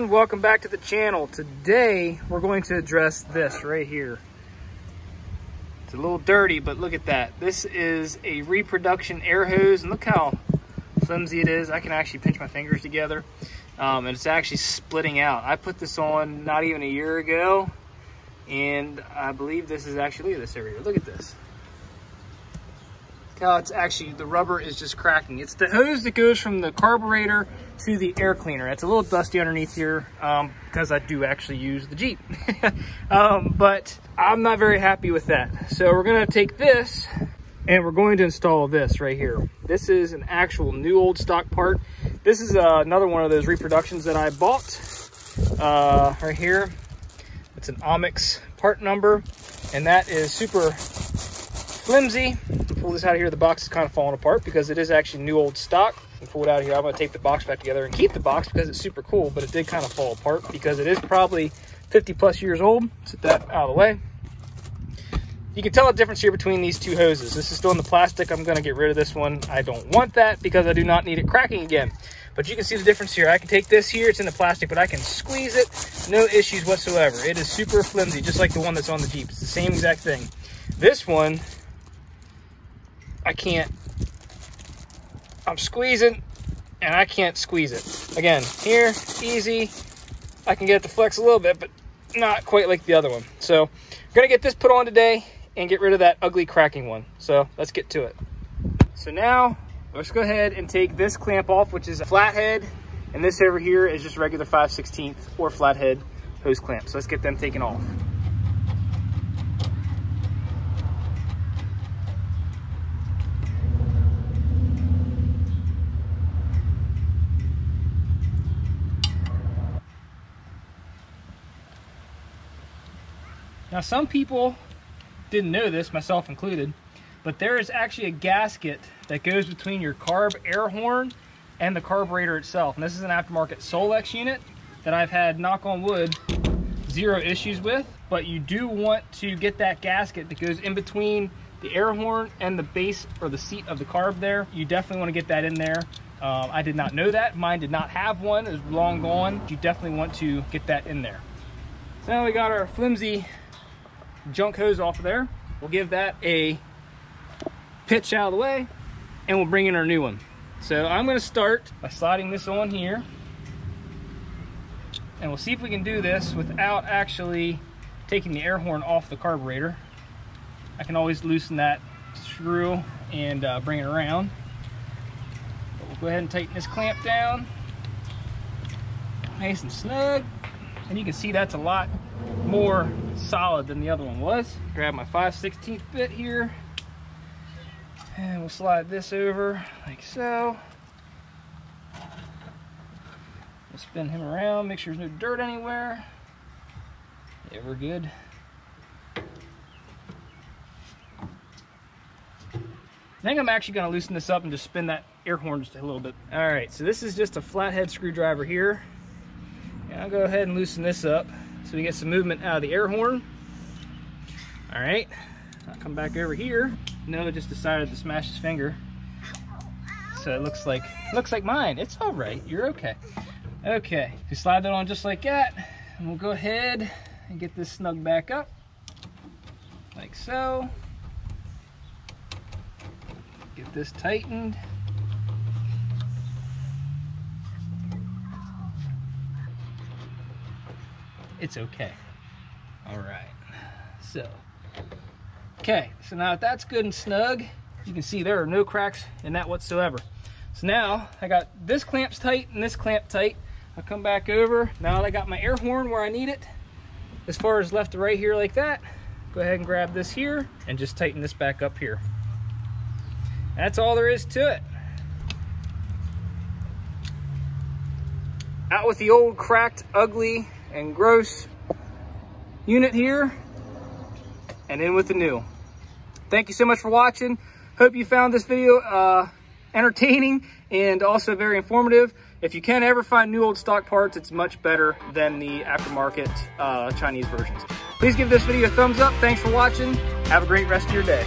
everyone, welcome back to the channel. Today we're going to address this right here. It's a little dirty, but look at that. This is a reproduction air hose, and look how flimsy it is. I can actually pinch my fingers together, and it's actually splitting out. I put this on not even a year ago, and I believe this is actually, look at this area. Look at this. Look how it's actually, the rubber is just cracking. It's the hose that goes from the carburetor to the air cleaner. It's a little dusty underneath here because I do actually use the Jeep. But I'm not very happy with that. So we're gonna take this and we're going to install this right here. This is an actual new old stock part. This is another one of those reproductions that I bought right here. It's an Omix part number, and that is super flimsy. Pull this out of here. The box is kind of falling apart because it is actually new old stock. And pull it out of here. I'm going to tape the box back together and keep the box because it's super cool, but it did kind of fall apart because it is probably 50 plus years old. Set that out of the way. You can tell the difference here between these two hoses. This is still in the plastic. I'm going to get rid of this one. I don't want that because I do not need it cracking again. But you can see the difference here. I can take this here. It's in the plastic, but I can squeeze it. No issues whatsoever. It is super flimsy, just like the one that's on the Jeep. It's the same exact thing. This one, I can't. I'm squeezing, and I can't squeeze it. Again, here, easy. I can get it to flex a little bit, but not quite like the other one. So I'm going to get this put on today and get rid of that ugly cracking one. So let's get to it. So now let's go ahead and take this clamp off, which is a flathead, and this over here is just regular 5/16 or flathead hose clamp. So let's get them taken off. Now, some people didn't know this, myself included, but there is actually a gasket that goes between your carb air horn and the carburetor itself. And this is an aftermarket Solex unit that I've had, knock on wood, zero issues with. But you do want to get that gasket that goes in between the air horn and the base or the seat of the carb there. You definitely want to get that in there. I did not know that. Mine did not have one. It was long gone. You definitely want to get that in there. So now we got our flimsy junk hose off of there. We'll give that a pitch out of the way and we'll bring in our new one. So I'm going to start by sliding this on here, and we'll see if we can do this without actually taking the air horn off the carburetor. I can always loosen that screw and bring it around, but we'll go ahead and tighten this clamp down nice and snug, and you can see that's a lot more solid than the other one was. Grab my 5/16 bit here, and we'll slide this over like so. We'll spin him around, make sure there's no dirt anywhere. Yeah, we're good. I think I'm actually going to loosen this up and just spin that air horn just a little bit. All right, so this is just a flathead screwdriver here. And I'll go ahead and loosen this up so we get some movement out of the air horn. All right, I'll come back over here. Noah just decided to smash his finger. So it looks like mine. It's all right, you're okay. Okay, we slide that on just like that, and we'll go ahead and get this snug back up, like so. Get this tightened. It's okay. All right, so okay, so now if that's good and snug, you can see there are no cracks in that whatsoever. So now I got this clamp's tight and this clamp tight. I'll come back over. Now that I got my air horn where I need it, as far as left to right here like that, go ahead and grab this here and just tighten this back up here. That's all there is to it. Out with the old cracked, ugly, and gross unit here, and in with the new. Thank you so much for watching. Hope you found this video entertaining and also very informative. If you can ever find new old stock parts, it's much better than the aftermarket Chinese versions. Please give this video a thumbs up. Thanks for watching. Have a great rest of your day.